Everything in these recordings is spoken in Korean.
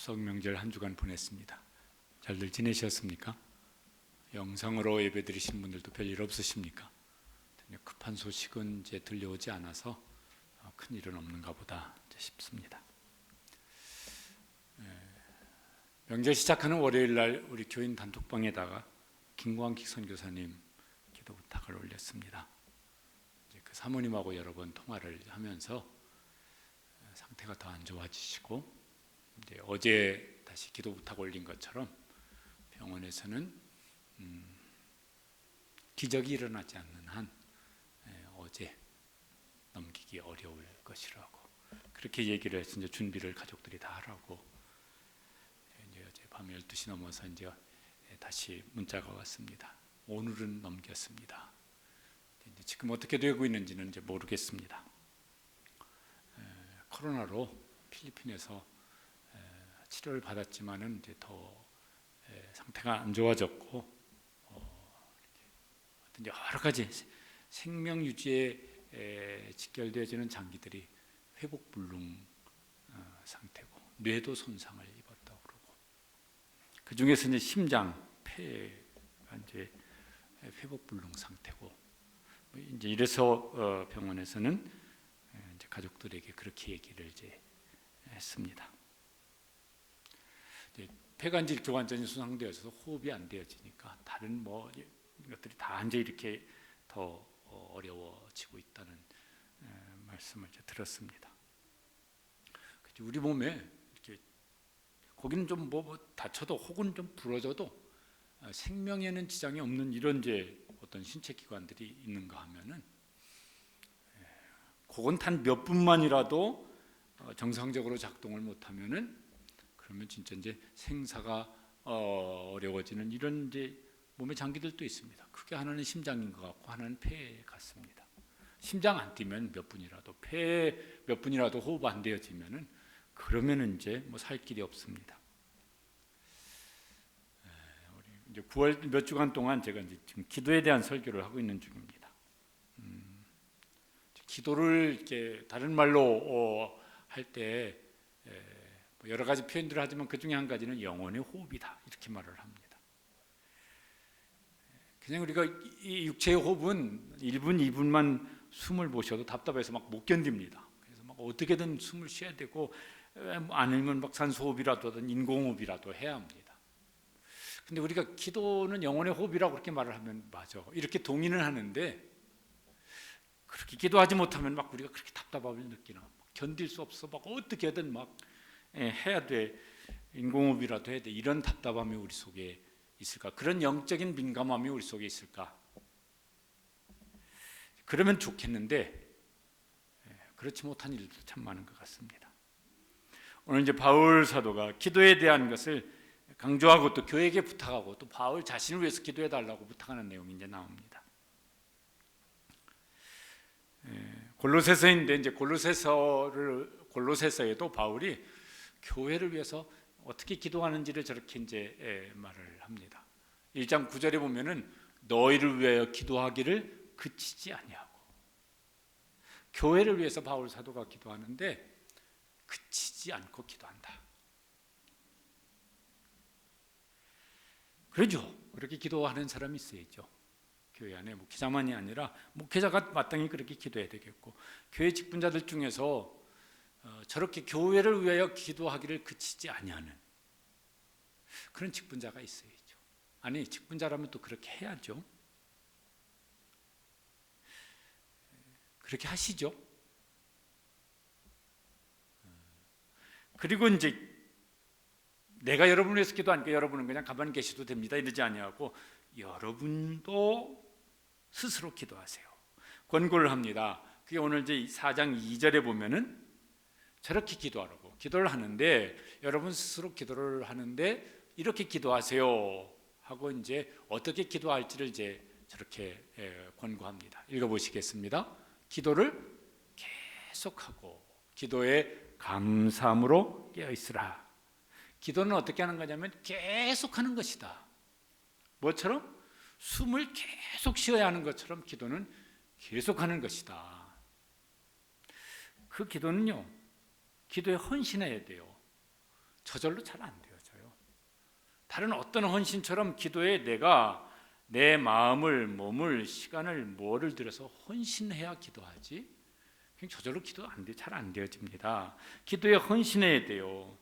추석 명절 한 주간 보냈습니다. 잘들 지내셨습니까? 영상으로 예배 드리신 분들도 별일 없으십니까? 급한 소식은 이제 들려오지 않아서 큰 일은 없는가 보다 싶습니다. 명절 시작하는 월요일 날 우리 교인 단톡방에다가 김광식 선교사님 기도 부탁을 올렸습니다. 이제 그 사모님하고 여러 번 통화를 하면서 상태가 더 안 좋아지시고, 이제 어제 다시 기도 부탁 올린 것처럼 병원에서는 기적이 일어나지 않는 한 어제 넘기기 어려울 것이라고 그렇게 얘기를 해서 이제 준비를 가족들이 다 하라고, 이제 어제 밤 12시 넘어서 이제 다시 문자가 왔습니다. 오늘은 넘겼습니다. 이제 지금 어떻게 되고 있는지는 이제 모르겠습니다. 코로나로 필리핀에서 치료를 받았지만은 이제 더 상태가 안 좋아졌고, 여러 가지 생명 유지에 직결되어지는 장기들이 회복 불능 상태고, 뇌도 손상을 입었다고 그러고, 그 중에서 이제 심장, 폐가 이제 회복 불능 상태고, 이제 이래서 병원에서는 이제 가족들에게 그렇게 얘기를 이제 했습니다. 폐관질 교환전이 손상되어서 호흡이 안 되어지니까 다른 뭐 것들이 다 이제 이렇게 더 어려워지고 있다는 말씀을 이제 들었습니다. 우리 몸에 이렇게 거기는 좀 뭐 다쳐도 혹은 좀 부러져도 생명에는 지장이 없는 이런 이제 어떤 신체 기관들이 있는가 하면은, 그건 단 몇 분만이라도 정상적으로 작동을 못하면은, 그러면 진짜 이제 생사가 어려워지는 이런 이제 몸의 장기들도 있습니다. 크게 하나는 심장인 것 같고 하나는 폐 같습니다. 심장 안 뛰면 몇 분이라도, 폐 몇 분이라도 호흡 안 되어지면은, 그러면은 이제 뭐 살 길이 없습니다. 우리 이제 9월 몇 주간 동안 제가 이제 지금 기도에 대한 설교를 하고 있는 중입니다. 기도를 이렇게 다른 말로 할 때 여러 가지 표현들을 하지만 그 중에 한 가지는 영혼의 호흡이다, 이렇게 말을 합니다. 그냥 우리가 이 육체의 호흡은 1분, 2분만 숨을 모셔도 답답해서 막 못 견딥니다. 그래서 막 어떻게든 숨을 쉬어야 되고, 아니면 막 산소호흡이라도 하든 인공호흡이라도 해야 합니다. 근데 우리가 기도는 영혼의 호흡이라고 그렇게 말을 하면 맞아, 이렇게 동의는 하는데, 그렇게 기도하지 못하면 막 우리가 그렇게 답답함을 느끼나, 견딜 수 없어, 막 어떻게든 막 해야 돼, 인공호흡이라도 해야 돼, 이런 답답함이 우리 속에 있을까? 그런 영적인 민감함이 우리 속에 있을까? 그러면 좋겠는데 그렇지 못한 일도 참 많은 것 같습니다. 오늘 이제 바울 사도가 기도에 대한 것을 강조하고 또 교회에게 부탁하고 또 바울 자신을 위해서 기도해 달라고 부탁하는 내용이 이제 나옵니다. 골로새서인데, 이제 골로새서에도 바울이 교회를 위해서 어떻게 기도하는지를 저렇게 이제 말을 합니다. 1장 9절에 보면은 너희를 위하여 기도하기를 그치지 아니하고, 교회를 위해서 바울 사도가 기도하는데 그치지 않고 기도한다. 그러죠. 그렇게 기도하는 사람이 있어야죠. 교회 안에 목회자만이 아니라 목회자가 마땅히 그렇게 기도해야 되겠고, 교회 직분자들 중에서 저렇게 교회를 위하여 기도하기를 그치지 아니하는 그런 직분자가 있어야죠. 아니, 직분자라면 또 그렇게 해야죠. 그렇게 하시죠. 그리고 이제 내가 여러분을 위해서 기도하니까 여러분은 그냥 가만히 계셔도 됩니다, 이러지 아니하고 여러분도 스스로 기도하세요. 권고를 합니다. 그게 오늘 이제 4장 2절에 보면은 저렇게 기도하라고 기도를 하는데, 여러분 스스로 기도를 하는데 이렇게 기도하세요 하고 이제 어떻게 기도할지를 이제 저렇게 권고합니다. 읽어보시겠습니다. 기도를 계속하고 기도에 감사함으로 깨어있으라. 기도는 어떻게 하는 거냐면 계속하는 것이다. 뭐처럼? 숨을 계속 쉬어야 하는 것처럼 기도는 계속하는 것이다. 그 기도는요, 기도에 헌신해야 돼요. 저절로 잘 안 되어져요. 다른 어떤 헌신처럼 기도에 내가 내 마음을, 몸을, 시간을, 뭐를 들여서 헌신해야 기도하지, 그냥 저절로 기도 잘 안 되어집니다. 기도에 헌신해야 돼요.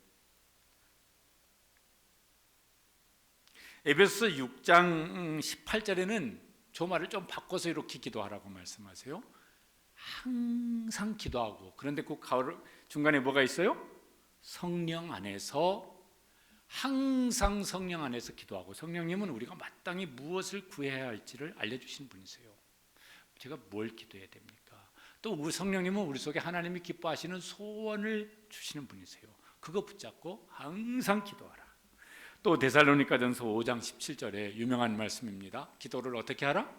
에베소서 6장 18절에는 저 말을 좀 바꿔서 이렇게 기도하라고 말씀하세요. 항상 기도하고, 그런데 그 중간에 뭐가 있어요? 성령 안에서, 항상 성령 안에서 기도하고. 성령님은 우리가 마땅히 무엇을 구해야 할지를 알려주신 분이세요. 제가 뭘 기도해야 됩니까? 또 우리 성령님은 우리 속에 하나님이 기뻐하시는 소원을 주시는 분이세요. 그거 붙잡고 항상 기도하라. 또 데살로니가전서 5장 17절에 유명한 말씀입니다. 기도를 어떻게 하라?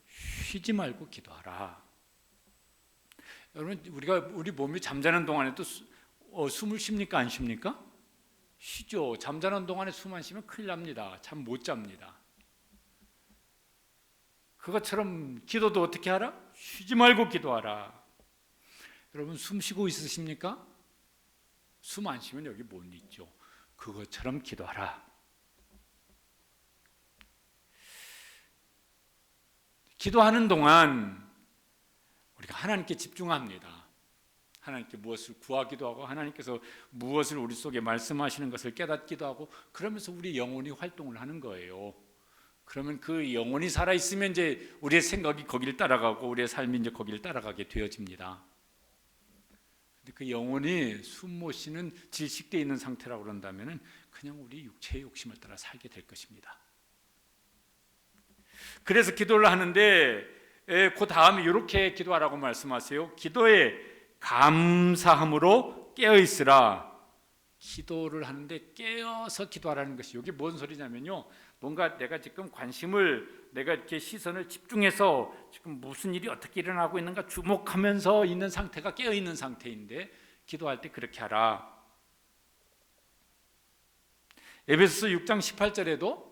쉬지 말고 기도하라. 여러분, 우리 몸이 잠자는 동안에도 숨을 쉽니까 안 쉽니까? 쉬죠. 잠자는 동안에 숨 안 쉬면 큰일 납니다. 잠 못 잡니다. 그것처럼 기도도 어떻게 하라? 쉬지 말고 기도하라. 여러분, 숨 쉬고 있으십니까? 숨 안 쉬면 여기 못 있죠. 그것처럼 기도하라. 기도하는 동안 우리가 하나님께 집중합니다. 하나님께 무엇을 구하기도 하고, 하나님께서 무엇을 우리 속에 말씀하시는 것을 깨닫기도 하고, 그러면서 우리 영혼이 활동을 하는 거예요. 그러면 그 영혼이 살아있으면 이제 우리의 생각이 거기를 따라가고, 우리의 삶이 이제 거기를 따라가게 되어집니다. 근데 그 영혼이 숨 못 쉬는 질식되어 있는 상태라고 그런다면 그냥 우리 육체의 욕심을 따라 살게 될 것입니다. 그래서 기도를 하는데 그 다음에 이렇게 기도하라고 말씀하세요. 기도에 감사함으로 깨어있으라. 기도를 하는데 깨어서 기도하라는 것이, 이게 뭔 소리냐면요, 뭔가 내가 지금 관심을, 내가 이렇게 시선을 집중해서 지금 무슨 일이 어떻게 일어나고 있는가 주목하면서 있는 상태가 깨어있는 상태인데, 기도할 때 그렇게 하라. 에베소서 6장 18절에도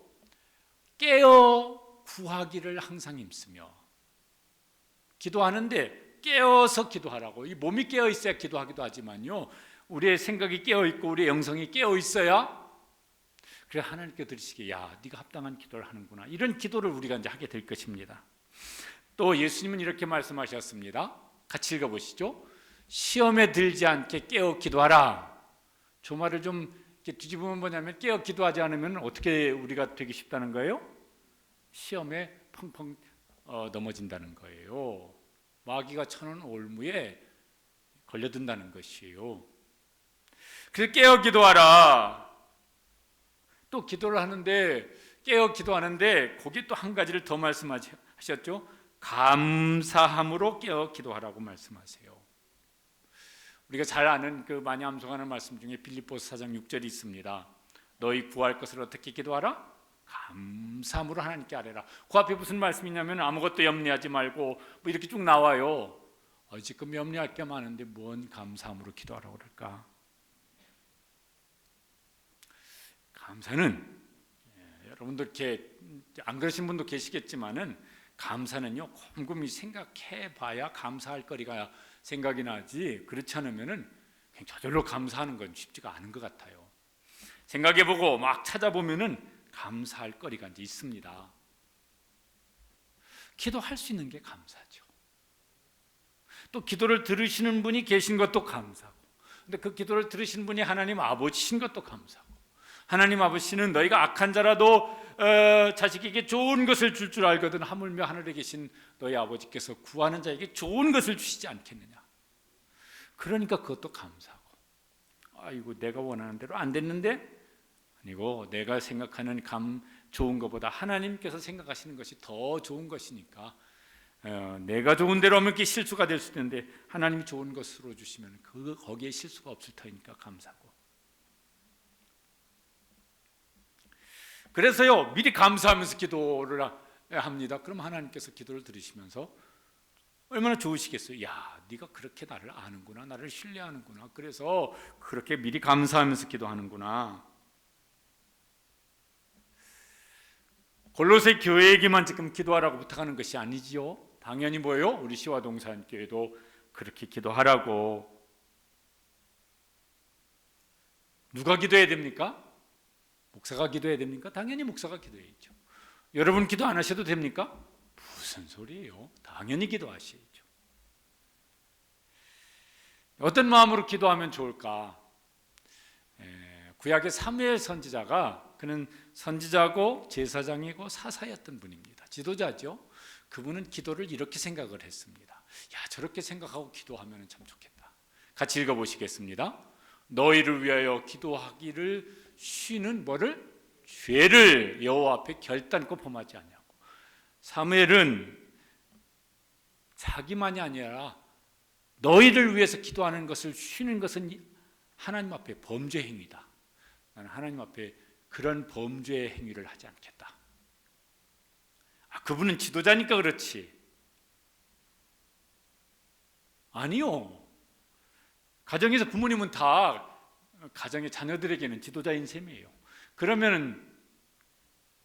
깨어 구하기를 항상 힘쓰며, 기도하는데 깨어서 기도하라고. 이 몸이 깨어 있어야 기도하기도 하지만요, 우리의 생각이 깨어 있고 우리의 영성이 깨어 있어야, 그래 하나님께 들으시기에 야, 네가 합당한 기도를 하는구나, 이런 기도를 우리가 이제 하게 될 것입니다. 또 예수님은 이렇게 말씀하셨습니다. 같이 읽어보시죠. 시험에 들지 않게 깨어 기도하라. 저 말을 좀 뒤집으면 뭐냐면, 깨어 기도하지 않으면 어떻게 우리가 되기 쉽다는 거예요? 시험에 펑펑 넘어진다는 거예요. 마귀가 쳐놓은 올무에 걸려든다는 것이에요. 그래서 깨어 기도하라. 또 기도를 하는데, 깨어 기도하는데 거기 또 한 가지를 더 말씀하셨죠. 감사함으로 깨어 기도하라고 말씀하세요. 우리가 잘 아는 그 많이 암송하는 말씀 중에 빌립보서 4장 6절이 있습니다. 너희 구할 것을 어떻게 기도하라? 감사함으로 하나님께 아뢰라. 그 앞에 무슨 말씀이냐면, 아무것도 염려하지 말고 뭐 이렇게 쭉 나와요. 지금 염려할 게 많은데 뭔 감사함으로 기도하라고 그럴까? 감사는, 여러분들 이렇게 안 그러신 분도 계시겠지만은, 감사는요 곰곰이 생각해봐야 감사할 거리가 생각이 나지, 그렇지 않으면은 그냥 저절로 감사하는 건 쉽지가 않은 것 같아요. 생각해보고 막 찾아보면은 감사할 거리가 이제 있습니다. 기도할 수 있는 게 감사죠. 또 기도를 들으시는 분이 계신 것도 감사고, 근데 그 기도를 들으시는 분이 하나님 아버지신 것도 감사고, 하나님 아버지는 너희가 악한 자라도 자식에게 좋은 것을 줄 알거든 하물며 하늘에 계신 너희 아버지께서 구하는 자에게 좋은 것을 주시지 않겠느냐. 그러니까 그것도 감사하고, 아이고 내가 원하는 대로 안 됐는데, 아니고 내가 생각하는 좋은 것보다 하나님께서 생각하시는 것이 더 좋은 것이니까, 내가 좋은 대로 하면 그게 실수가 될 수 있는데 하나님이 좋은 것으로 주시면 거기에 실수가 없을 터니까 감사하고. 그래서요 미리 감사하면서 기도를 합니다. 그럼 하나님께서 기도를 들으시면서 얼마나 좋으시겠어요. 야, 네가 그렇게 나를 아는구나, 나를 신뢰하는구나, 그래서 그렇게 미리 감사하면서 기도하는구나. 골로새 교회에게만 지금 기도하라고 부탁하는 것이 아니지요. 당연히 뭐예요? 우리 시와 동산교회도 그렇게 기도하라고. 누가 기도해야 됩니까? 목사가 기도해야 됩니까? 당연히 목사가 기도해야죠. 여러분 기도 안 하셔도 됩니까? 무슨 소리예요? 당연히 기도하셔야죠. 어떤 마음으로 기도하면 좋을까? 구약의 사무엘 선지자가, 그는 선지자고 제사장이고 사사였던 분입니다. 지도자죠. 그분은 기도를 이렇게 생각을 했습니다. 야, 저렇게 생각하고 기도하면 참 좋겠다. 같이 읽어보시겠습니다. 너희를 위하여 기도하기를 쉬는 뭐를? 죄를 여호와 앞에 결단코 범하지 아니하고. 사무엘은 자기만이 아니라 너희를 위해서 기도하는 것을 쉬는 것은 하나님 앞에 범죄 행위다. 나는 하나님 앞에 그런 범죄 행위를 하지 않겠다. 그분은 지도자니까 그렇지. 아니요. 가정에서 부모님은 다 가정의 자녀들에게는 지도자인 셈이에요. 그러면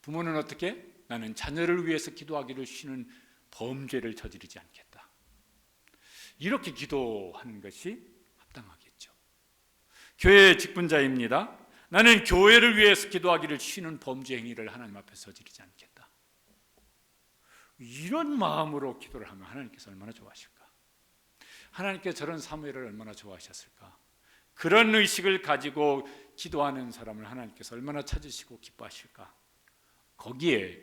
부모는 어떻게? 나는 자녀를 위해서 기도하기를 쉬는 범죄를 저지르지 않겠다. 이렇게 기도하는 것이 합당하겠죠. 교회 직분자입니다. 나는 교회를 위해서 기도하기를 쉬는 범죄 행위를 하나님 앞에서 저지르지 않겠다. 이런 마음으로 기도를 하면 하나님께서 얼마나 좋아하실까? 하나님께서 저런 사무엘을 얼마나 좋아하셨을까? 그런 의식을 가지고 기도하는 사람을 하나님께서 얼마나 찾으시고 기뻐하실까? 거기에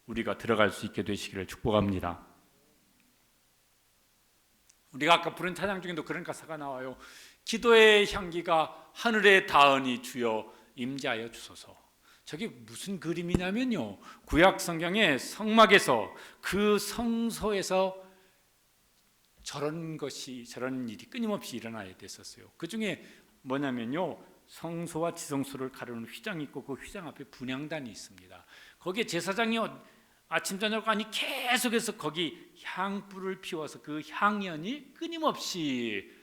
우리가 들어갈 수 있게 되시기를 축복합니다. 우리가 아까 부른 찬양 중에도 그런 가사가 나와요. 기도의 향기가 하늘에 닿으니 주여 임재하여 주소서. 저게 무슨 그림이냐면요, 구약 성경의 성막에서, 그 성소에서 저런 일이 끊임없이 일어나야 됐었어요. 그 중에 뭐냐면요, 성소와 지성소를 가르는 휘장이 있고 그 휘장 앞에 분향단이 있습니다. 거기에 제사장이 아침 저녁 아니 계속해서 거기 향불을 피워서 그 향연이 끊임없이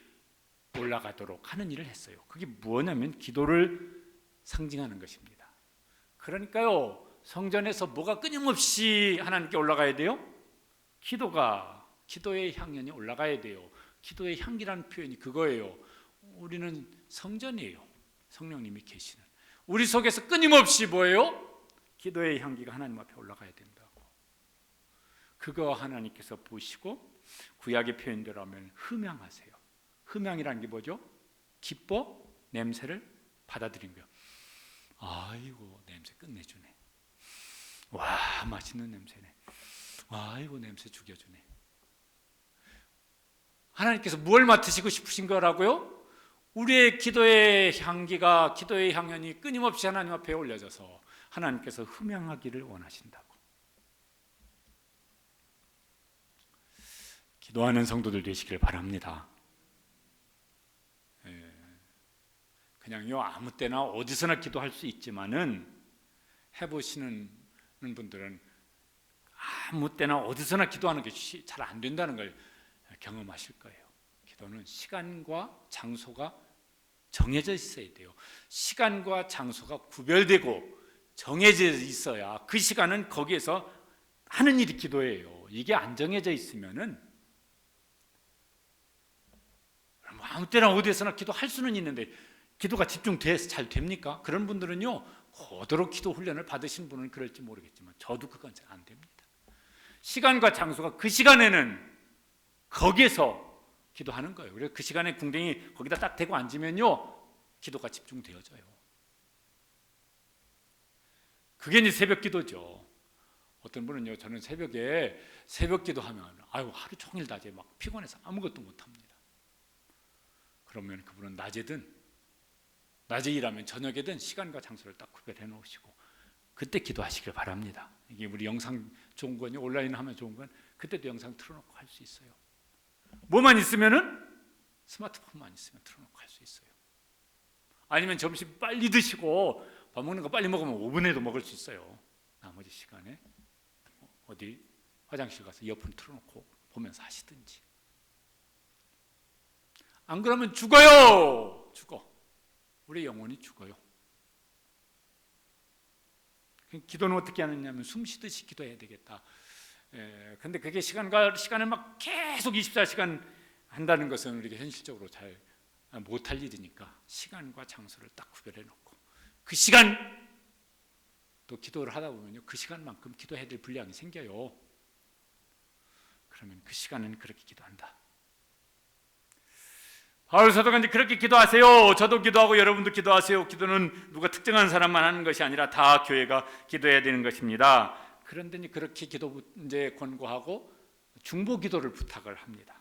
올라가도록 하는 일을 했어요. 그게 뭐냐면 기도를 상징하는 것입니다. 그러니까요, 성전에서 뭐가 끊임없이 하나님께 올라가야 돼요? 기도의 향연이 올라가야 돼요. 기도의 향기라는 표현이 그거예요. 우리는 성전이에요. 성령님이 계시는. 우리 속에서 끊임없이 뭐예요? 기도의 향기가 하나님 앞에 올라가야 된다고. 그거 하나님께서 보시고 구약의 표현대로 하면 흠향하세요. 흠향이라는 게 뭐죠? 기뻐 냄새를 받아들인 거예요. 아이고, 냄새 끝내주네. 와, 맛있는 냄새네. 아이고, 냄새 죽여주네. 하나님께서 뭘 맡으시고 싶으신 거라고요? 우리의 기도의 향기가, 기도의 향연이 끊임없이 하나님 앞에 올려져서 하나님께서 흠향하기를 원하신다고. 기도하는 성도들 되시길 바랍니다. 그냥요, 아무 때나 어디서나 기도할 수 있지만은 해보시는 분들은 아무 때나 어디서나 기도하는 게 잘 안 된다는 걸 경험하실 거예요. 기도는 시간과 장소가 정해져 있어야 돼요. 시간과 장소가 구별되고 정해져 있어야 그 시간은 거기에서 하는 일이 기도예요. 이게 안 정해져 있으면은 아무 때나 어디에서나 기도할 수는 있는데 기도가 집중돼서 잘 됩니까? 그런 분들은요, 고도로 기도 훈련을 받으신 분은 그럴지 모르겠지만 저도 그건 잘 안 됩니다. 시간과 장소가 그 시간에는 거기에서 기도하는 거예요. 그래서 그 시간에 궁뎅이 거기다 딱 대고 앉으면요, 기도가 집중되어져요. 그게 이제 새벽 기도죠. 어떤 분은요, 저는 새벽에 새벽 기도하면 아유, 하루 종일 낮에 막 피곤해서 아무것도 못합니다. 그러면 그분은 낮에 일하면 저녁에든 시간과 장소를 딱 구별해 놓으시고 그때 기도하시길 바랍니다. 이게 우리 영상 좋은 거니 온라인 하면 좋은 건 그때도 영상 틀어놓고 할 수 있어요. 뭐만 있으면은 스마트폰만 있으면 틀어놓고 할 수 있어요. 아니면 점심 빨리 드시고 밥 먹는 거 빨리 먹으면 5분에도 먹을 수 있어요. 나머지 시간에 어디 화장실 가서 이어폰 틀어놓고 보면서 하시든지. 안 그러면 죽어요. 우리 영혼이 죽어요. 기도는 어떻게 하느냐면 숨 쉬듯이 기도해야 되겠다. 근데 그게 시간을 막 계속 24시간 한다는 것은 우리가 현실적으로 잘 못할 일이니까 시간과 장소를 딱 구별해 놓고 그 시간 또 기도를 하다 보면요, 그 시간만큼 기도해야 될 분량이 생겨요. 그러면 그 시간은 그렇게 기도한다. 바울 사도가 이제 그렇게 기도하세요. 저도 기도하고 여러분도 기도하세요. 기도는 누가 특정한 사람만 하는 것이 아니라 다 교회가 기도해야 되는 것입니다. 그런데 이제 그렇게 기도 이제 권고하고 중보 기도를 부탁을 합니다.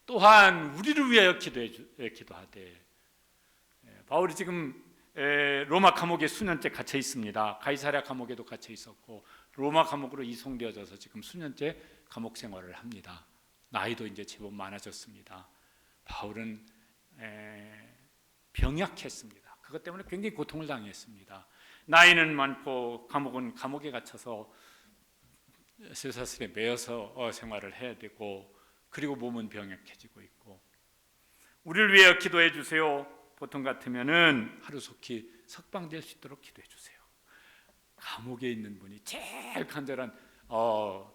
또한 우리를 위하여 기도하되, 바울이 지금 로마 감옥에 수년째 갇혀 있습니다. 가이사랴 감옥에도 갇혀 있었고 로마 감옥으로 이송되어져서 지금 수년째 감옥 생활을 합니다. 나이도 이제 제법 많아졌습니다. 바울은 병약했습니다. 그것 때문에 굉장히 고통을 당했습니다. 나이는 많고 감옥에 갇혀서 쇠사슬에 매여서 생활을 해야 되고, 그리고 몸은 병약해지고 있고, 우리를 위해 기도해 주세요. 보통 같으면은 하루속히 석방될 수 있도록 기도해 주세요. 감옥에 있는 분이 제일 간절한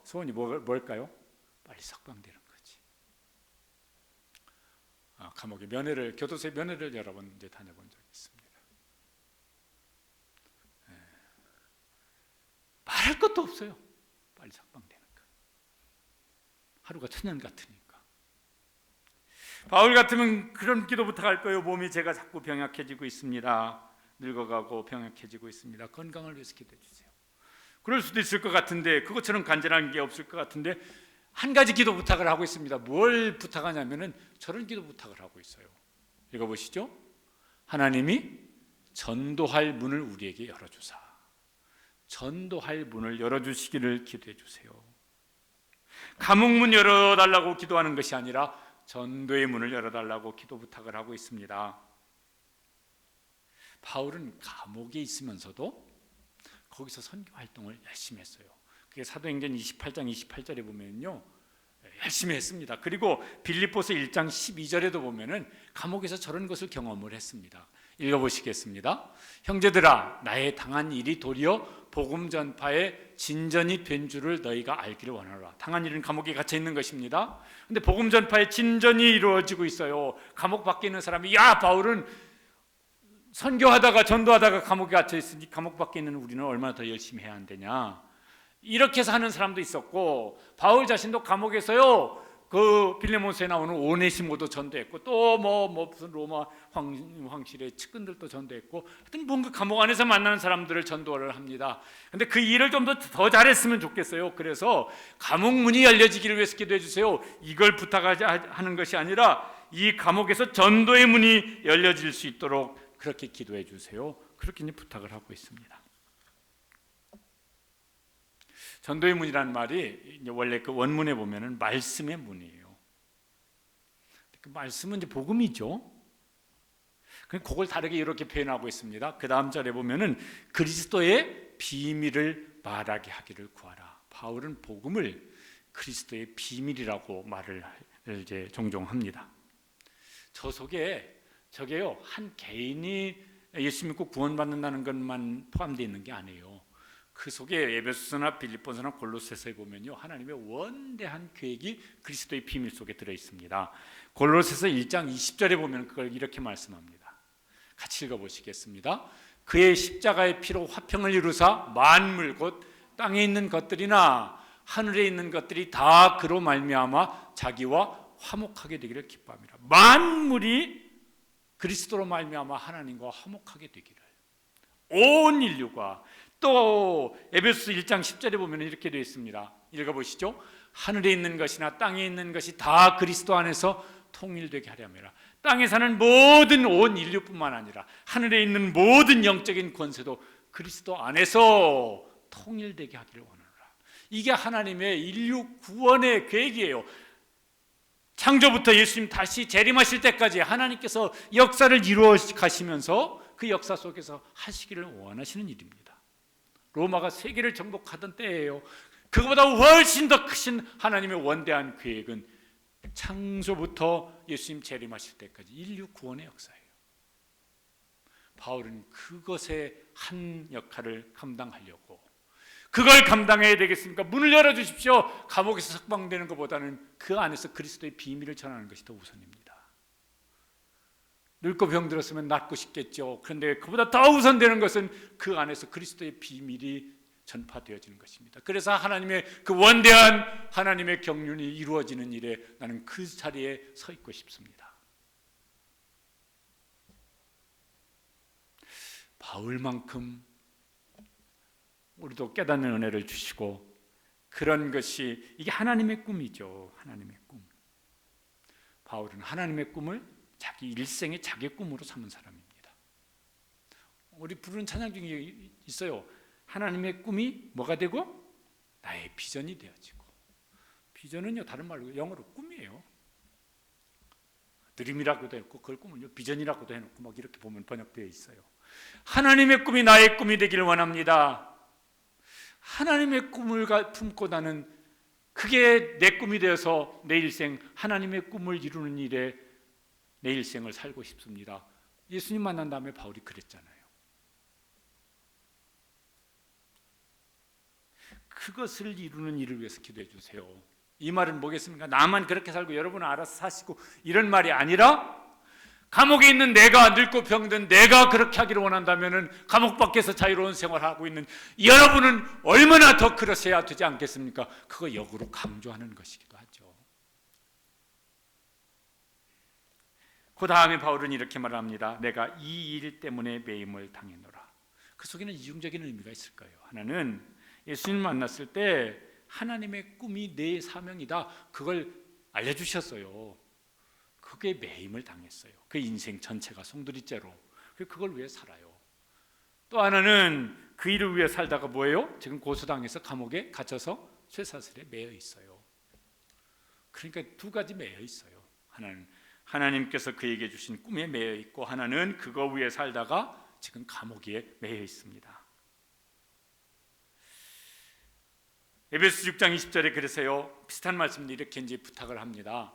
소원이 뭘까요? 빨리 석방되는 거지. 감옥에 교도소에 면회를 여러 번 이제 다녀본 적이 있습니다. 말할 것도 없어요. 빨리 석방되는 거. 하루가 천년 같으니까. 바울 같으면 그런 기도 부탁할 거예요. 몸이 제가 자꾸 병약해지고 있습니다. 늙어가고 병약해지고 있습니다. 건강을 위해서 기도해 주세요. 그럴 수도 있을 것 같은데, 그것처럼 간절한 게 없을 것 같은데 한 가지 기도 부탁을 하고 있습니다. 뭘 부탁하냐면은 저런 기도 부탁을 하고 있어요. 읽어보시죠. 하나님이 전도할 문을 우리에게 열어주사. 전도할 문을 열어주시기를 기도해 주세요. 감옥문 열어달라고 기도하는 것이 아니라 전도의 문을 열어달라고 기도 부탁을 하고 있습니다. 바울은 감옥에 있으면서도 거기서 선교 활동을 열심히 했어요. 그게 사도행전 28장 28절에 보면요, 열심히 했습니다. 그리고 빌립보서 1장 12절에도 보면은 감옥에서 저런 것을 경험을 했습니다. 읽어보시겠습니다. 형제들아, 나의 당한 일이 도리어 복음 전파의 진전이 된 줄을 너희가 알기를 원하노라. 당한 일은 감옥에 갇혀 있는 것입니다. 근데 복음 전파의 진전이 이루어지고 있어요. 감옥 밖에 있는 사람이, 야, 바울은 선교하다가 전도하다가 감옥에 갇혀 있으니 감옥 밖에 있는 우리는 얼마나 더 열심히 해야 안 되냐, 이렇게 해서 하는 사람도 있었고, 바울 자신도 감옥에서요, 그 빌레몬스에 나오는 오네시모도 전도했고, 또 무슨 로마 황실의 측근들도 전도했고, 하여튼 뭔가 감옥 안에서 만나는 사람들을 전도를 합니다. 근데 그 일을 좀 더 잘했으면 좋겠어요. 그래서 감옥 문이 열려지기를 위해서 기도해 주세요. 이걸 부탁하는 것이 아니라 이 감옥에서 전도의 문이 열려질 수 있도록 그렇게 기도해 주세요. 그렇게 부탁을 하고 있습니다. 전도의 문이라는 말이 원래 그 원문에 보면은 말씀의 문이에요. 그 말씀은 이제 복음이죠. 그걸 다르게 이렇게 표현하고 있습니다. 그 다음 절에 보면은 그리스도의 비밀을 말하게 하기를 구하라. 바울은 복음을 그리스도의 비밀이라고 말을 이제 종종 합니다. 저 속에 저게요, 한 개인이 예수 믿고 구원받는다는 것만 포함되어 있는 게 아니에요. 그 속에 에베소서나 빌립보서나 골로새서에 보면요, 하나님의 원대한 계획이 그리스도의 비밀 속에 들어 있습니다. 골로새서 1장 20절에 보면 그걸 이렇게 말씀합니다. 같이 읽어보시겠습니다. 그의 십자가의 피로 화평을 이루사 만물 곧 땅에 있는 것들이나 하늘에 있는 것들이 다 그로 말미암아 자기와 화목하게 되기를 기뻐합니다. 만물이 그리스도로 말미암아 하나님과 화목하게 되기를, 온 인류가. 또 에베소서 1장 10절에 보면 이렇게 되어 있습니다. 읽어보시죠. 하늘에 있는 것이나 땅에 있는 것이 다 그리스도 안에서 통일되게 하려 함이라. 땅에 사는 모든 온 인류뿐만 아니라 하늘에 있는 모든 영적인 권세도 그리스도 안에서 통일되게 하기를 원하노라. 이게 하나님의 인류 구원의 계획이에요. 창조부터 예수님 다시 재림하실 때까지 하나님께서 역사를 이루어 가시면서 그 역사 속에서 하시기를 원하시는 일입니다. 로마가 세계를 정복하던 때예요. 그거보다 훨씬 더 크신 하나님의 원대한 계획은 창조부터 예수님 재림하실 때까지 인류 구원의 역사예요. 바울은 그것의 한 역할을 감당하려고, 그걸 감당해야 되겠습니까? 문을 열어주십시오. 감옥에서 석방되는 것보다는 그 안에서 그리스도의 비밀을 전하는 것이 더 우선입니다. 늙고 병들었으면 낫고 싶겠죠. 그런데 그보다 더 우선되는 것은 그 안에서 그리스도의 비밀이 전파되어지는 것입니다. 그래서 하나님의 그 원대한 하나님의 경륜이 이루어지는 일에 나는 그 자리에 서 있고 싶습니다. 바울만큼 우리도 깨닫는 은혜를 주시고, 그런 것이 이게 하나님의 꿈이죠. 하나님의 꿈. 바울은 하나님의 꿈을 자기 일생의 자기의 꿈으로 삼은 사람입니다. 우리 부르는 찬양 중에 있어요. 하나님의 꿈이 뭐가 되고 나의 비전이 되어지고. 비전은요, 다른 말로 영어로 꿈이에요. 드림이라고도 해놓고 그걸 꿈은요 비전이라고도 해놓고 막 이렇게 보면 번역되어 있어요. 하나님의 꿈이 나의 꿈이 되기를 원합니다. 하나님의 꿈을 품고 나는 그게 내 꿈이 되어서 내 일생 하나님의 꿈을 이루는 일에 내 일생을 살고 싶습니다. 예수님 만난 다음에 바울이 그랬잖아요. 그것을 이루는 일을 위해서 기도해 주세요. 이 말은 뭐겠습니까? 나만 그렇게 살고 여러분은 알아서 사시고 이런 말이 아니라, 감옥에 있는 내가, 늙고 병든 내가 그렇게 하기를 원한다면 감옥 밖에서 자유로운 생활을 하고 있는 여러분은 얼마나 더 그러셔야 되지 않겠습니까? 그거 역으로 강조하는 것이기도 하죠. 그 다음에 바울은 이렇게 말합니다. 내가 이 일 때문에 매임을 당했노라. 그 속에는 이중적인 의미가 있을 거예요. 하나는 예수님 만났을 때 하나님의 꿈이 내 사명이다, 그걸 알려주셨어요. 그게 매임을 당했어요. 그 인생 전체가 송두리째로 그걸 위해 살아요. 또 하나는 그 일을 위해 살다가 뭐예요? 지금 고소당해서 감옥에 갇혀서 쇠사슬에 매여 있어요. 그러니까 두 가지 매여 있어요. 하나는 하나님께서 그에게 주신 꿈에 매여 있고, 하나는 그거 위해 살다가 지금 감옥에 매여 있습니다. 에베소 6장 20절에 그래서요, 비슷한 말씀도 이렇게 이제 부탁을 합니다.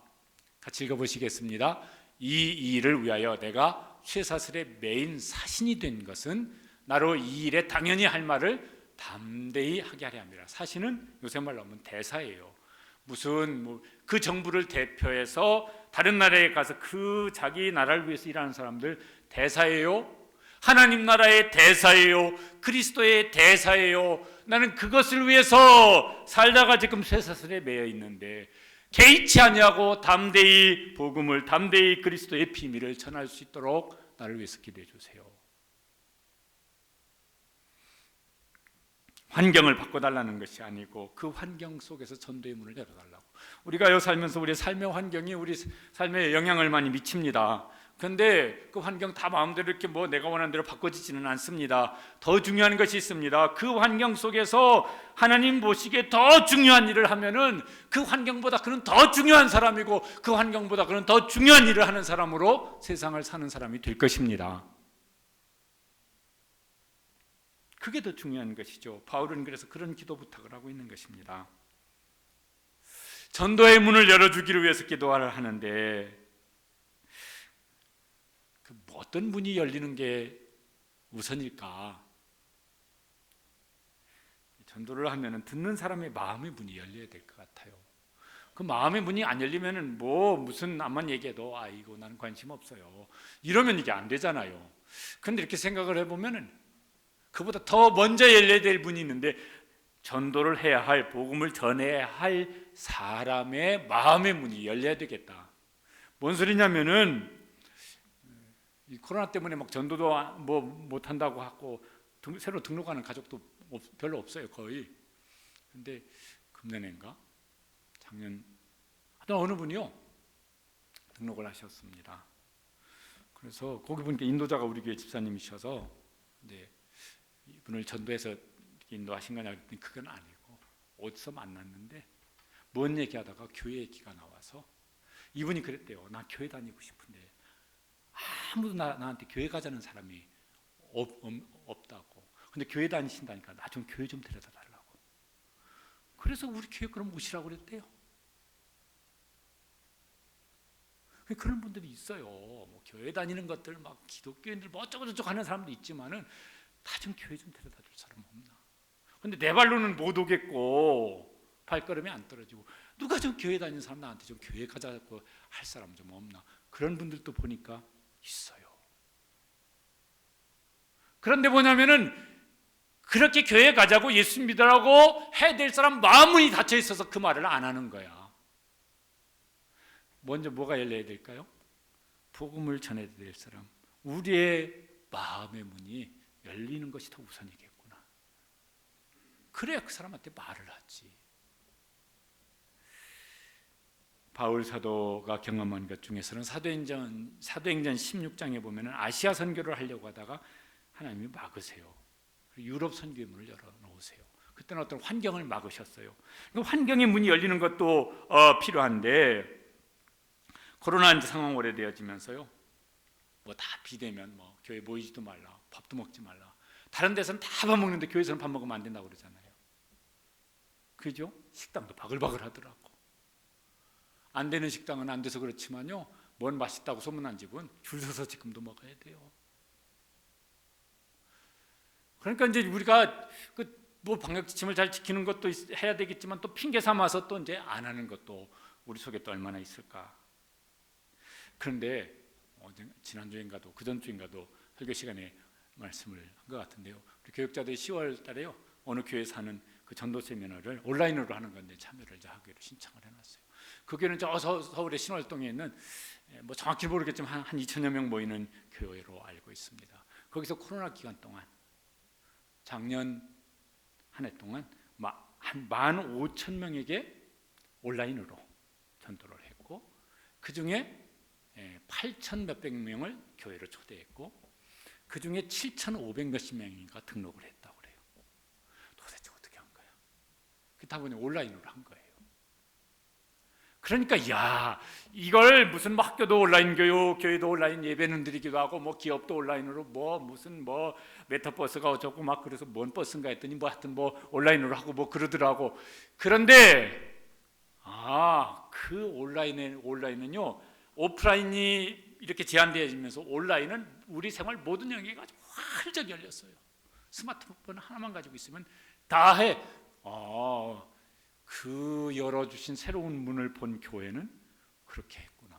같이 읽어보시겠습니다. 이 일을 위하여 내가 쇠사슬에 매인 사신이 된 것은 나로 이 일에 당연히 할 말을 담대히 하게 하려 함이라. 사신은 요새 말로 하면 대사예요. 무슨 그 정부를 대표해서 다른 나라에 가서 그 자기 나라를 위해서 일하는 사람들 대사예요. 하나님 나라의 대사예요. 그리스도의 대사예요. 나는 그것을 위해서 살다가 지금 쇠사슬에 매여 있는데 개의치 아니하고 담대히 복음을, 담대히 그리스도의 비밀을 전할 수 있도록 나를 위해서 기도해 주세요. 환경을 바꿔달라는 것이 아니고 그 환경 속에서 전도의 문을 열어달라고. 우리가요 살면서 우리 삶의 환경이 우리 삶에 영향을 많이 미칩니다. 그런데 그 환경 다 마음대로 이렇게 내가 원하는 대로 바꿔지지는 않습니다. 더 중요한 것이 있습니다. 그 환경 속에서 하나님 보시기에 더 중요한 일을 하면은 그 환경보다 그는 더 중요한 사람이고, 그 환경보다 그는 더 중요한 일을 하는 사람으로 세상을 사는 사람이 될 것입니다. 그게 더 중요한 것이죠. 바울은 그래서 그런 기도 부탁을 하고 있는 것입니다. 전도의 문을 열어주기를 위해서 기도를 하는데, 어떤 문이 열리는 게 우선일까? 전도를 하면 듣는 사람의 마음의 문이 열려야 될 것 같아요. 그 마음의 문이 안 열리면 무슨 암만 얘기해도 이거 나는 관심 없어요, 이러면 이게 안 되잖아요. 그런데 이렇게 생각을 해보면 그보다 더 먼저 열려야 될 문이 있는데, 전도를 해야 할, 복음을 전해야 할 사람의 마음의 문이 열려야 되겠다. 뭔 소리냐면은 이 코로나 때문에 막 전도도 못 한다고 하고 새로 등록하는 가족도 별로 없어요, 거의. 근데 금년인가 작년 하여튼 어느 분이요 등록을 하셨습니다. 그래서 거기 보니까 인도자가 우리 교회 집사님이셔서 이분을 전도해서 인도하신 거냐 그랬더니 그건 아니고 어디서 만났는데 뭔 얘기하다가 교회 얘기가 나와서 이분이 그랬대요. 나 교회 다니고 싶은데 아무도 나한테 교회 가자는 사람이 없다고. 근데 교회 다니신다니까 나 좀 교회 좀 데려다 달라고. 그래서 우리 교회 그럼 오시라고 그랬대요. 그런 분들이 있어요. 교회 다니는 것들 기독교인들 어쩌고저쩌고 하는 사람도 있지만은 나 좀 교회 좀 데려다 줄 사람 없나? 근데 내 발로는 못 오겠고 발걸음이 안 떨어지고 누가 좀 교회 다니는 사람 나한테 좀 교회 가자고 할 사람 좀 없나? 그런 분들도 보니까 있어요. 그런데 뭐냐면은 그렇게 교회 가자고 예수 믿으라고 해야 될 사람 마음이 닫혀 있어서 그 말을 안 하는 거야. 먼저 뭐가 열려야 될까요? 복음을 전해야 될 사람, 우리의 마음의 문이 열리는 것이 더 우선이겠구나. 그래야 그 사람한테 말을 하지. 바울 사도가 경험한 것 중에서는 사도행전 16장에 보면은 아시아 선교를 하려고 하다가 하나님이 막으세요. 유럽 선교의 문을 열어놓으세요. 그때는 어떤 환경을 막으셨어요. 환경의 문이 열리는 것도 필요한데, 코로나 상황 오래되어지면서요, 뭐 다 비대면, 뭐 교회 모이지도 말라, 밥도 먹지 말라. 다른 데서는 다 밥 먹는데 교회에서는 밥 먹으면 안 된다고 그러잖아요. 그죠? 식당도 바글바글 하더라고. 안 되는 식당은 안 돼서 그렇지만요, 뭔 맛있다고 소문난 집은 줄 서서 지금도 먹어야 돼요. 그러니까 이제 우리가 뭐 방역 지침을 잘 지키는 것도 해야 되겠지만 또 핑계 삼아서 또 이제 안 하는 것도 우리 속에 또 얼마나 있을까. 그런데 지난주인가도 그전주인가도 설교 시간에 말씀을 한 것 같은데요, 우리 교육자들이 10월 달에요, 어느 교회에서 하는 그 전도 세미나를 온라인으로 하는 건데 참여를 하기로 신청을 해놨어요. 그 교회는 저 서울의 신월동에 있는, 뭐 정확히 모르겠지만 한 2천여 명 모이는 교회로 알고 있습니다. 거기서 코로나 기간 동안 작년 한 해 동안 한 15,000명에게 온라인으로 전도를 했고, 그 중에 8,000 몇백 명을 교회로 초대했고, 그 중에 7,500 몇십 명인가 등록을 했다고 그래요. 도대체 어떻게 한 거야? 다 보니 온라인으로 한 거예요. 그러니까 야, 이걸 무슨 뭐 학교도 온라인 교육, 교회도 온라인 예배는 드리기도 하고, 뭐 기업도 온라인으로 무슨 메타버스가 어쩌고 막 그래서 뭔 버스인가 했더니 뭐 하여튼 뭐 온라인으로 하고 뭐 그러더라고. 그런데 그 온라인은요, 오프라인이 이렇게 제한되어지면서 온라인은 우리 생활 모든 영역이 아주 활짝 열렸어요. 스마트폰 하나만 가지고 있으면 다 해. 그 열어주신 새로운 문을 본 교회는 그렇게 했구나.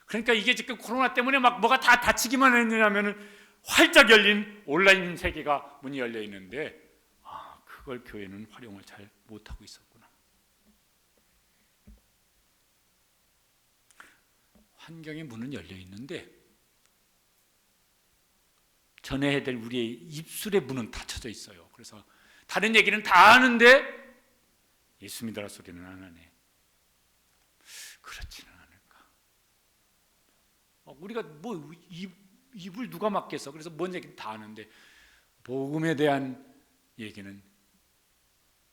그러니까 이게 지금 코로나 때문에 막 뭐가 다 닫히기만 했느냐면은 활짝 열린 온라인 세계가 문이 열려 있는데, 그걸 교회는 활용을 잘 못하고 있었구나. 환경의 문은 열려 있는데 전해야 될 우리의 입술의 문은 닫혀져 있어요. 그래서 다른 얘기는 다 하는데 예수 믿으라 소리는 안 하네. 그렇지는 않을까. 우리가 뭐 입을 누가 막겠어. 그래서 뭔 얘기는 다 하는데 복음에 대한 얘기는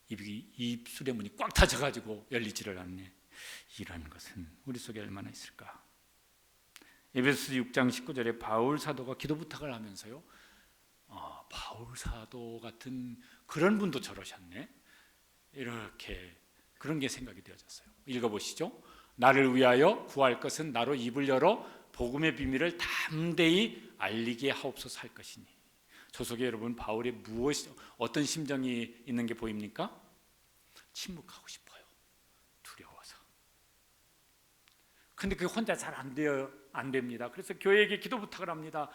입술의 문이 꽉 닫혀가지고 열리지를 않네. 이런 것은 우리 속에 얼마나 있을까. 에베소서 6장 19절에 바울 사도가 기도 부탁을 하면서요, 바울 사도 같은 그런 분도 저러셨네, 이렇게 그런 게 생각이 되어졌어요. 읽어보시죠. 나를 위하여 구할 것은 나로 입을 열어 복음의 비밀을 담대히 알리게 하옵소서 할 것이니. 저 속에 여러분 바울의 어떤 심정이 있는 게 보입니까? 침묵하고 싶어요. 두려워서. 근데 그게 혼자 잘 안 됩니다. 그래서 교회에게 기도 부탁을 합니다.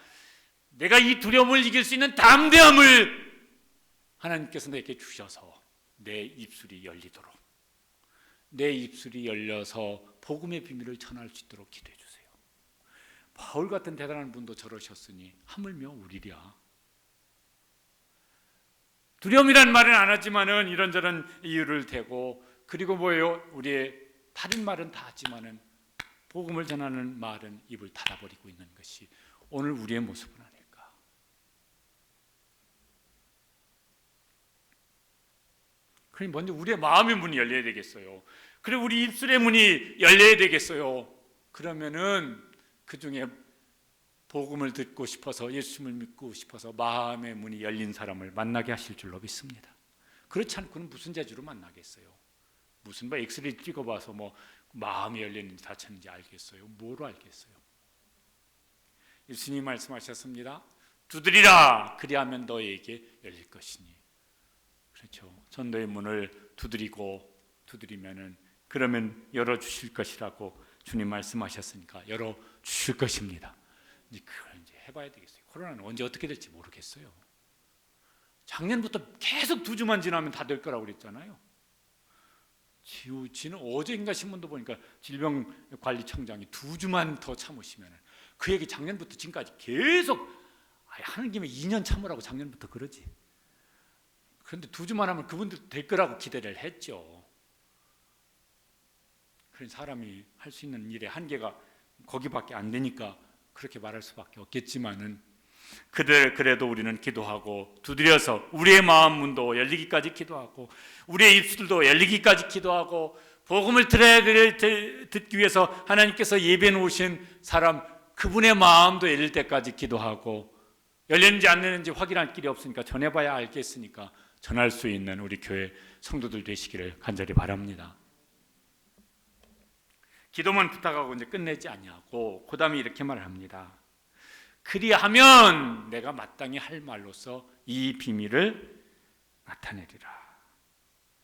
내가 이 두려움을 이길 수 있는 담대함을 하나님께서 내게 주셔서 내 입술이 열리도록, 내 입술이 열려서 복음의 비밀을 전할 수 있도록 기도해 주세요. 바울 같은 대단한 분도 저러셨으니 하물며 우리랴. 두려움이란 말은 안 하지만은 이런저런 이유를 대고, 그리고 뭐예요? 우리의 다른 말은 다 하지만은 복음을 전하는 말은 입을 닫아버리고 있는 것이 오늘 우리의 모습은 아닐까. 그러니 먼저 우리의 마음의 문이 열려야 되겠어요. 그리고 우리 입술의 문이 열려야 되겠어요. 그러면은 그 중에 복음을 듣고 싶어서, 예수님을 믿고 싶어서 마음의 문이 열린 사람을 만나게 하실 줄로 믿습니다. 그렇지 않고는 무슨 재주로 만나겠어요? 무슨 엑스레이 찍어봐서 마음이 열렸는지 닫혔는지 알겠어요? 뭐로 알겠어요? 예수님이 말씀하셨습니다. 두드리라, 그리하면 너에게 열릴 것이니. 그렇죠. 전도의 문을 두드리면은 그러면 열어주실 것이라고 주님 말씀하셨으니까 열어 주실 것입니다. 이제 그걸 이제 해봐야 되겠어요. 코로나는 언제 어떻게 될지 모르겠어요. 작년부터 계속 2주만 지나면 다 될 거라고 그랬잖아요. 지는 어제인가 신문도 보니까 질병관리청장이 2주만 더 참으시면, 그 얘기 작년부터 지금까지 계속 하는 김에 2년 참으라고 작년부터 그러지. 그런데 2주만 하면 그분들 될 거라고 기대를 했죠. 그런 사람이 할 수 있는 일의 한계가 거기밖에 안 되니까 그렇게 말할 수밖에 없겠지만은, 그래도 우리는 기도하고 두드려서 우리의 마음 문도 열리기까지 기도하고 우리의 입술도 열리기까지 기도하고 복음을 듣기 위해서 하나님께서 예배해 놓으신 사람 그분의 마음도 열릴 때까지 기도하고, 열리는지 안 열리는지 확인할 길이 없으니까 전해봐야 알겠으니까 전할 수 있는 우리 교회 성도들 되시기를 간절히 바랍니다. 기도만 부탁하고 이제 끝내지 아니하고 그 다음에 이렇게 말합니다. 그리하면 내가 마땅히 할 말로서 이 비밀을 나타내리라.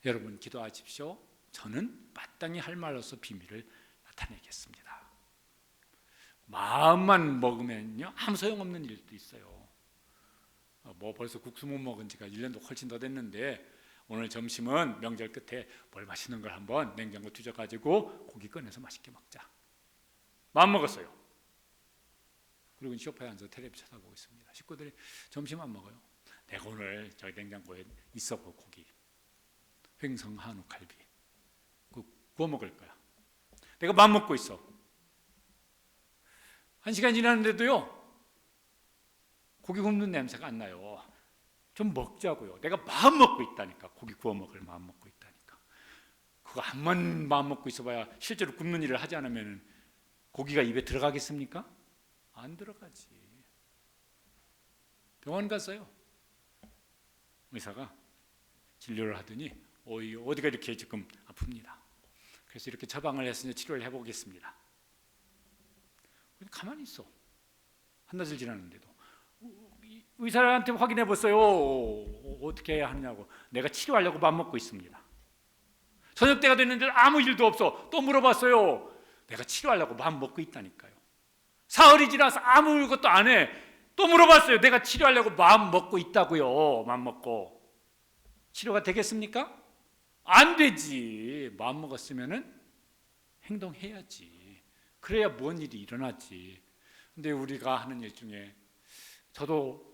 여러분 기도하십시오. 저는 마땅히 할 말로서 비밀을 나타내겠습니다. 마음만 먹으면요 아무 소용없는 일도 있어요. 벌써 국수 못 먹은 지가 1년도 훨씬 더 됐는데, 오늘 점심은 명절 끝에 뭘 맛있는 걸 한번 냉장고 뒤져가지고 고기 꺼내서 맛있게 먹자. 마음 먹었어요. 그리고 소파에 앉아서 텔레비 쳐다보고 있습니다. 식구들이 점심 안 먹어요. 내가 오늘 저희 냉장고에 있어 그 고기, 횡성 한우 갈비 구워 먹을 거야. 내가 마음 먹고 있어. 1시간 지났는데도요 고기 굽는 냄새가 안 나요. 좀 먹자고요. 내가 마음 먹고 있다니까. 고기 구워 먹을 마음 먹고 있다니까. 그거 한번 마음 먹고 있어봐야 실제로 굽는 일을 하지 않으면 고기가 입에 들어가겠습니까? 안 들어가지. 병원 갔어요. 의사가 진료를 하더니 어디가 이렇게 지금 아픕니다. 그래서 이렇게 처방을 했으니 치료를 해보겠습니다. 가만히 있어. 한나절 지났는데도 의사한테 확인해 보세요. 어떻게 해야 하느냐고. 내가 치료하려고 맘 먹고 있습니다. 저녁 때가 됐는데 아무 일도 없어. 또 물어봤어요. 내가 치료하려고 맘 먹고 있다니까요. 사흘이 지나서 아무것도 안 해. 또 물어봤어요. 내가 치료하려고 마음 먹고 있다고요. 마음 먹고. 치료가 되겠습니까? 안 되지. 마음 먹었으면은 행동해야지. 그래야 뭔 일이 일어나지. 근데 우리가 하는 일 중에 저도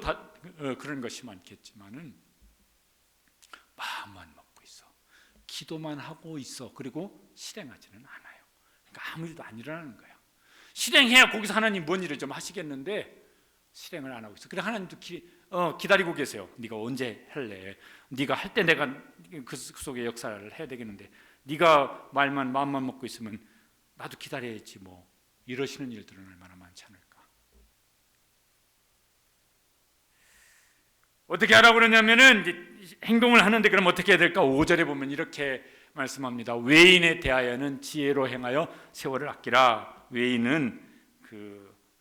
다 그런 것이 많겠지만은 마음만 먹고 있어. 기도만 하고 있어. 그리고 실행하지는 않아요. 그러니까 아무 일도 안 일어나는 거야. 실행해야 거기서 하나님 뭔 일을 좀 하시겠는데 실행을 안 하고 있어. 그래 하나님도 기다리고 계세요. 네가 언제 할래? 네가 할 때 내가 그 속에 역사를 해야 되겠는데 네가 마음만 먹고 있으면 나도 기다려야지 뭐. 이러시는 일들은 얼마나 많지 않을까. 어떻게 하라고 그러냐면은 이제 행동을 하는데 그럼 어떻게 해야 될까? 5절에 보면 이렇게 말씀합니다. 외인에 대하여는 지혜로 행하여 세월을 아끼라. 외인은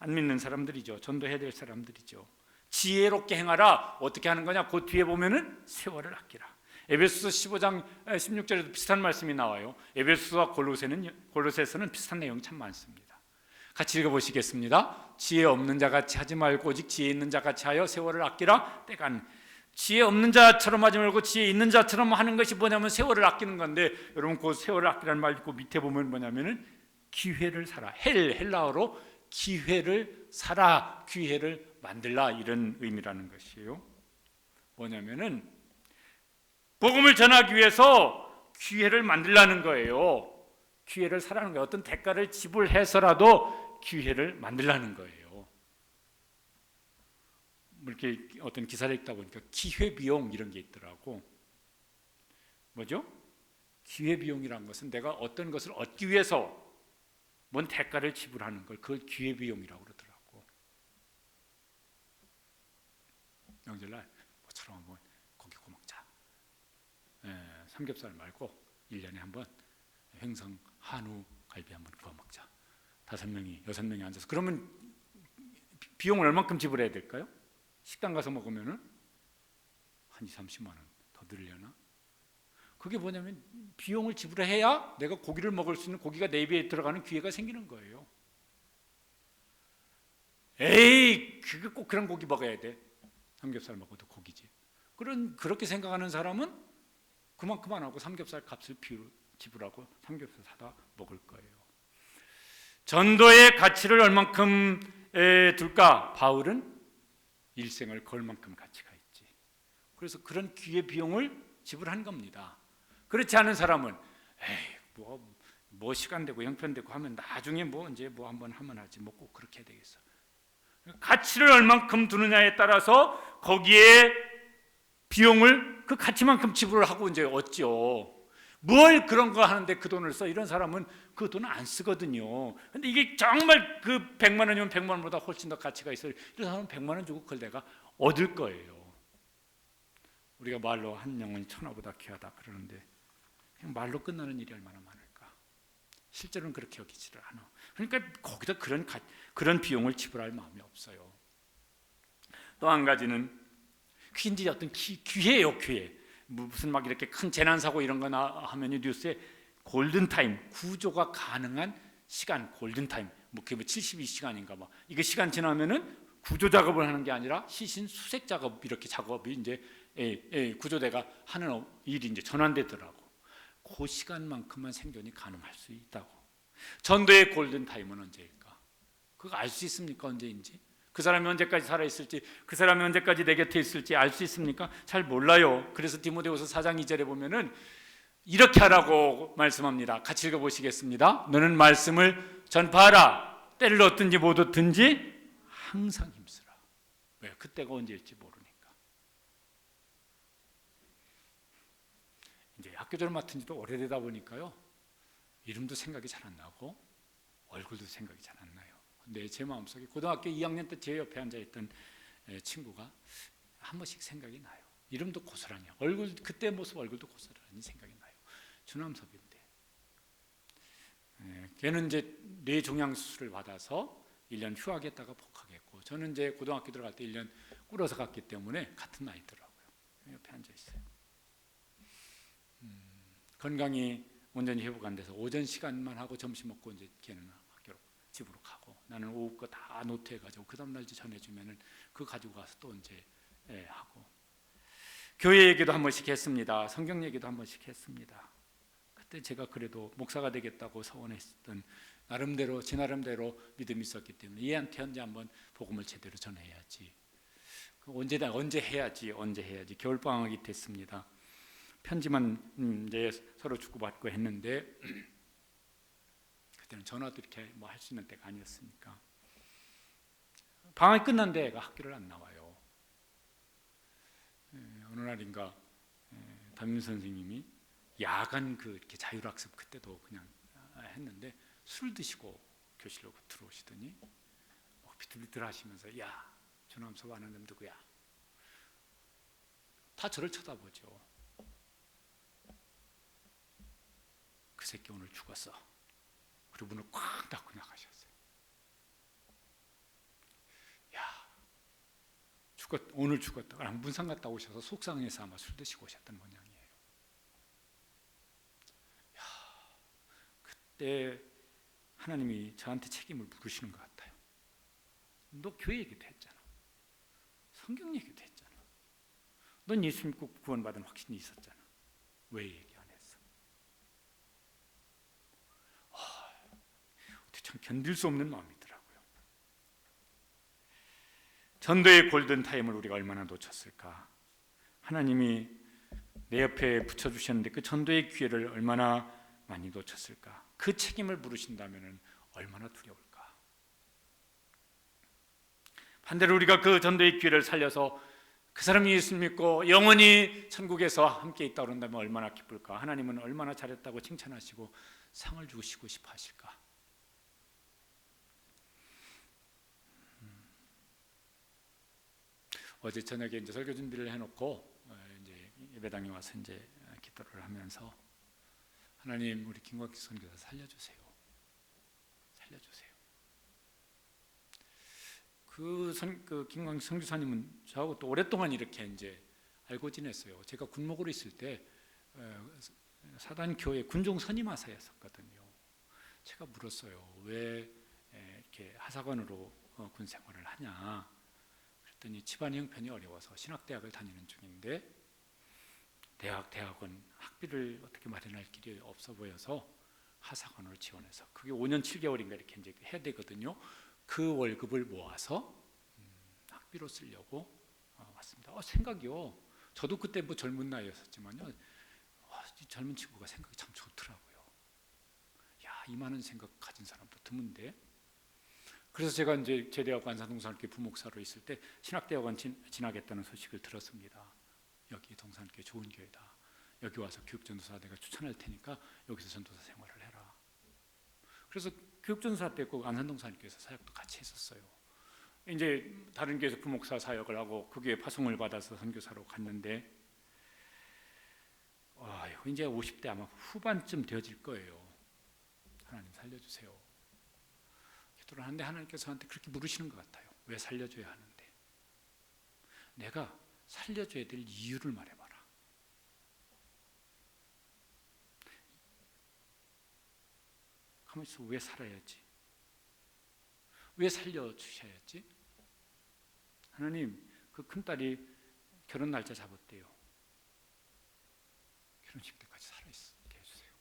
안 믿는 사람들이죠. 전도해야 될 사람들이죠. 지혜롭게 행하라. 어떻게 하는 거냐? 그 뒤에 보면은 세월을 아끼라. 에베소서 15장 16절에도 비슷한 말씀이 나와요. 에베소서와 골로새서는 비슷한 내용이 참 많습니다. 같이 읽어보시겠습니다. 지혜 없는 자같이 하지 말고 오직 지혜 있는 자같이 하여 세월을 아끼라. 때가 지혜 없는 자처럼 하지 말고 지혜 있는 자처럼 하는 것이 뭐냐면 세월을 아끼는 건데, 여러분 그 세월을 아끼라는 말 있고 밑에 보면 뭐냐면은 기회를 사라. 헬라어로 기회를 사라, 기회를 만들라, 이런 의미라는 것이에요. 뭐냐면은 복음을 전하기 위해서 기회를 만들라는 거예요. 기회를 사라는 거예요. 어떤 대가를 지불해서라도 기회를 만들라는 거예요. 이렇게 어떤 기사를 읽다 보니까 기회비용 이런 게 있더라고. 뭐죠? 기회비용이라는 것은 내가 어떤 것을 얻기 위해서 뭔 대가를 지불하는 걸, 그걸 기회비용이라고 그러더라고. 명절날 뭐처럼 한번 고기 구워 먹자. 삼겹살 말고 1년에 한번 횡성 한우 갈비 한번 구워 먹자. 5명이 6명이 앉아서. 그러면 비용을 얼마큼 지불해야 될까요? 식당 가서 먹으면은 한 2, 30만 원 더 들려나? 그게 뭐냐면 비용을 지불해야 내가 고기를 먹을 수 있는, 고기가 내 입에 들어가는 기회가 생기는 거예요. 에이, 그거 꼭 그런 고기 먹어야 돼. 삼겹살 먹어도 고기지. 그렇게 생각하는 사람은 그만큼 안 하고 삼겹살 값을 지불하고 삼겹살 사다 먹을 거예요. 전도의 가치를 얼만큼 둘까? 바울은 일생을 걸 만큼 가치가 있지. 그래서 그런 기회 비용을 지불한 겁니다. 그렇지 않은 사람은 에이, 뭐 시간 되고 형편되고 하면 나중에 이제 한번 하면 하지, 꼭 그렇게 해야 되겠어. 가치를 얼만큼 두느냐에 따라서 거기에 비용을 그 가치만큼 지불을 하고 이제 얻죠. 뭘 그런 거 하는데 그 돈을 써? 이런 사람은 그 돈을 안 쓰거든요. 근데 이게 정말 그 100만 원이면 100만 원보다 훨씬 더 가치가 있어요. 이런 사람은 100만 원 주고 그걸 내가 얻을 거예요. 우리가 말로 한 영혼이 천하보다 귀하다 그러는데 그냥 말로 끝나는 일이 얼마나 많을까? 실제로는 그렇게 여기지를 않아. 그러니까 거기다 그런 비용을 지불할 마음이 없어요. 또 한 가지는 그게 이제 어떤 기회예요, 기회. 무슨 막 이렇게 큰 재난사고 이런 거나 하면 뉴스에 골든타임, 구조가 가능한 시간, 골든타임, 그게 72시간인가 막. 이게 시간 지나면은 구조 작업을 하는 게 아니라 시신 수색 작업, 이렇게 작업이 이제 구조대가 하는 일이 이제 전환되더라고. 그 시간만큼만 생존이 가능할 수 있다고. 전도의 골든타임은 언제일까? 그거 알 수 있습니까? 언제인지? 그 사람이 언제까지 살아있을지, 그 사람이 언제까지 내 곁에 있을지 알 수 있습니까? 잘 몰라요. 그래서 디모데후서 4장 2절에 보면은 이렇게 하라고 말씀합니다. 같이 읽어보시겠습니다. 너는 말씀을 전파하라. 때를 얻든지 못 얻든지 항상 힘쓰라. 왜? 그때가 언제일지 모르니까. 이제 학교를 맡은 지도 오래되다 보니까요, 이름도 생각이 잘 안 나고 얼굴도 생각이 잘 안 나요. 근데 제 마음속에 고등학교 2학년 때 제 옆에 앉아있던 친구가 한 번씩 생각이 나요. 이름도 고스란히, 그때 모습 얼굴도 고스란히 생각이 나요. 주남섭인데 걔는 이제 뇌종양 수술을 받아서 1년 휴학했다가 복학했고, 저는 이제 고등학교 들어갈 때 1년 꿇어서 갔기 때문에 같은 나이더라고요. 옆에 앉아있어요. 건강이 온전히 회복 안 돼서 오전 시간만 하고 점심 먹고 이제 걔는 학교로 집으로 가고, 나는 오후 거 다 노트해가지고 그 다음날 전해주면은 그거 가지고 가서 또 이제 하고, 교회 얘기도 한 번씩 했습니다. 성경 얘기도 한 번씩 했습니다. 그때 제가 그래도 목사가 되겠다고 서원했던 나름대로 제 나름대로 믿음이 있었기 때문에 얘한테 현재 한번 복음을 제대로 전해야지. 언제 해야지 겨울 방학이 됐습니다. 편지만 이제 서로 주고받고 했는데 그때는 전화도 이렇게 할 수 있는 때가 아니었으니까 방학이 끝난데 애가 학교를 안 나와요. 어느 날인가 담임 선생님이 야간 이렇게 자율학습 그때도 그냥 했는데 술 드시고 교실로 들어오시더니 비틀비틀 하시면서 야, 주남섭 아는 놈 누구야? 다 저를 쳐다보죠. 그 새끼 오늘 죽었어. 그리고 문을 꽉 닫고 나가셨어요. 야, 오늘 죽었다. 문상 갔다 오셔서 속상해서 아마 술 드시고 오셨던 모양이에요. 야, 그때 하나님이 저한테 책임을 물으시는 것 같아요. 너 교회 얘기도 했잖아. 성경 얘기도 했잖아. 넌 예수 믿고 구원받은 확신이 있었잖아. 왜 얘기 안 했어? 참 견딜 수 없는 마음이더라고요. 전도의 골든타임을 우리가 얼마나 놓쳤을까. 하나님이 내 옆에 붙여주셨는데 그 전도의 기회를 얼마나 많이 놓쳤을까. 그 책임을 물으신다면 얼마나 두려울까. 반대로 우리가 그 전도의 기회를 살려서 그 사람이 예수 믿고 영원히 천국에서 함께 있다 그런다면 얼마나 기쁠까. 하나님은 얼마나 잘했다고 칭찬하시고 상을 주시고 싶어 하실까. 어제 저녁에 이제 설교 준비를 해놓고 이제 예배당에 와서 이제 기도를 하면서 하나님 우리 김광식 선교사 살려주세요. 그 김광식 선교사님은 저하고 또 오랫동안 이렇게 이제 알고 지냈어요. 제가 군목으로 있을 때 사단교회 군종 선임하사였었거든요. 제가 물었어요. 왜 이렇게 하사관으로 군 생활을 하냐? 그랬더니 집안 형편이 어려워서 신학대학을 다니는 중인데 대학원 학비를 어떻게 마련할 길이 없어 보여서 하사관으로 지원해서 그게 5년 7개월인가 이렇게 이제 해야 되거든요. 그 월급을 모아서 학비로 쓰려고 왔습니다. 생각이요. 저도 그때 뭐 젊은 나이였었지만요. 이 젊은 친구가 생각이 참 좋더라고요. 야, 이 많은 생각 가진 사람도 드문데. 그래서 제가 이제 제대하고 안산동산교회 부목사로 있을 때 신학대학원 진학했다는 소식을 들었습니다. 여기 동산교회 좋은 교회다. 여기 와서 교육전도사 내가 추천할 테니까 여기서 전도사 생활을 해라. 그래서 교육전도사 때 꼭 안산동산교회에서 사역도 같이 했었어요. 이제 다른 교회에서 부목사 사역을 하고 그 교회 파송을 받아서 선교사로 갔는데 이제 50대 아마 후반쯤 되어질 거예요. 하나님 살려주세요. 기도를 하는데 하나님께서 저한테 그렇게 물으시는 것 같아요. 왜 살려줘야 하는데? 내가 살려줘야 될 이유를 말해봐라. 가만히 있어. 왜 살아야지? 왜 살려주셔야지? 하나님, 그 큰딸이 결혼 날짜 잡았대요. 결혼식 때까지 살아있게 해주세요.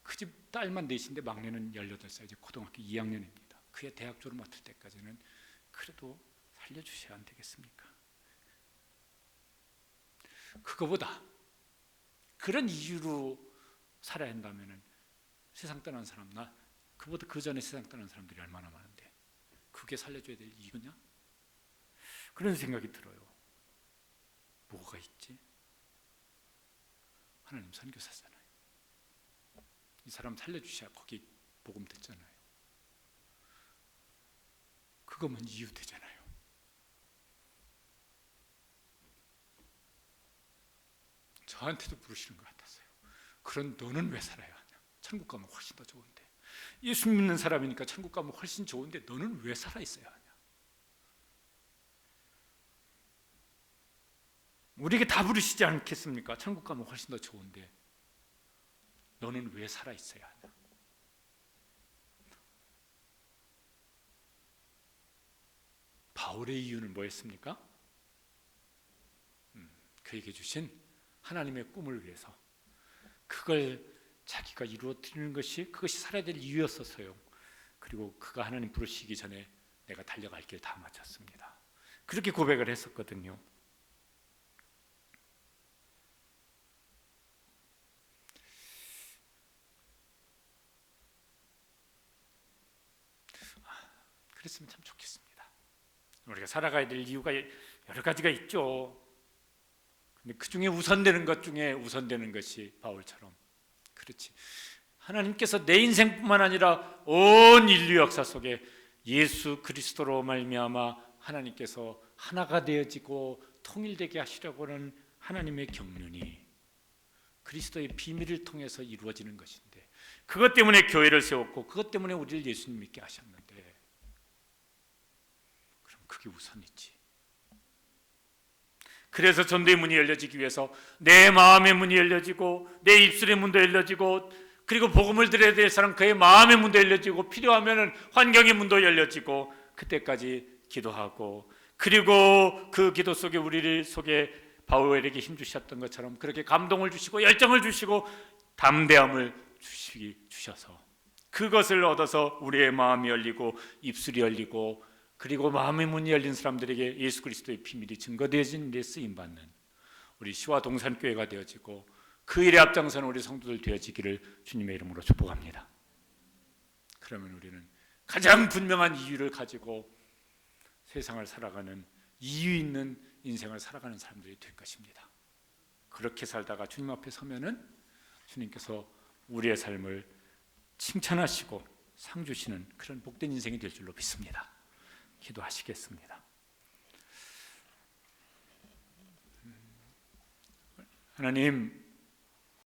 그 집 딸만 넷인데 막내는 18살, 이제 고등학교 2학년입니다. 그의 대학 졸업 맡을 때까지는 그래도 살려주셔야 안 되겠습니까? 그거보다 그런 이유로 살아야 한다면 세상 떠난 사람, 그보다 그 전에 세상 떠난 사람들이 얼마나 많은데 그게 살려줘야 될 이유냐? 그런 생각이 들어요. 뭐가 있지? 하나님 선교사잖아요. 이 사람 살려주셔야 거기 복음 듣잖아요. 그거면 이유 되잖아요. 저한테도 부르시는 것 같았어요. 그런 너는 왜 살아야 하냐? 천국 가면 훨씬 더 좋은데. 예수 믿는 사람이니까 천국 가면 훨씬 좋은데 너는 왜 살아 있어야 하냐? 우리에게 다 부르시지 않겠습니까? 천국 가면 훨씬 더 좋은데 너는 왜 살아 있어야 하냐? 바울의 이유는 뭐였습니까? 그에게 주신 하나님의 꿈을 위해서 그걸 자기가 이루어뜨리는 것이 그것이 살아야 될 이유였었어요. 그리고 그가 하나님 부르시기 전에 내가 달려갈 길 다 마쳤습니다. 그렇게 고백을 했었거든요. 그랬으면 참 좋겠습니다. 우리가 살아가야 될 이유가 여러 가지가 있죠. 근데 그 중에 우선되는 것 중에 우선되는 것이 바울처럼 그렇지. 하나님께서 내 인생뿐만 아니라 온 인류 역사 속에 예수 그리스도로 말미암아 하나님께서 하나가 되어지고 통일되게 하시려고 하는 하나님의 경륜이 그리스도의 비밀을 통해서 이루어지는 것인데 그것 때문에 교회를 세웠고 그것 때문에 우리를 예수님 믿게 하셨는데 그럼 그게 우선이지. 그래서 전도의 문이 열려지기 위해서 내 마음의 문이 열려지고 내 입술의 문도 열려지고 그리고 복음을 들어야 될 사람 그의 마음의 문도 열려지고 필요하면 환경의 문도 열려지고 그때까지 기도하고 그리고 그 기도 속에 우리를 속에 바울에게 힘 주셨던 것처럼 그렇게 감동을 주시고 열정을 주시고 담대함을 주셔서 그것을 얻어서 우리의 마음이 열리고 입술이 열리고 그리고 마음의 문이 열린 사람들에게 예수 그리스도의 비밀이 증거되어진 일에 쓰임받는 우리 시와 동산교회가 되어지고 그 일에 앞장서는 우리 성도들 되어지기를 주님의 이름으로 축복합니다. 그러면 우리는 가장 분명한 이유를 가지고 세상을 살아가는 이유 있는 인생을 살아가는 사람들이 될 것입니다. 그렇게 살다가 주님 앞에 서면은 주님께서 우리의 삶을 칭찬하시고 상 주시는 그런 복된 인생이 될 줄로 믿습니다. 기도하시겠습니다. 하나님,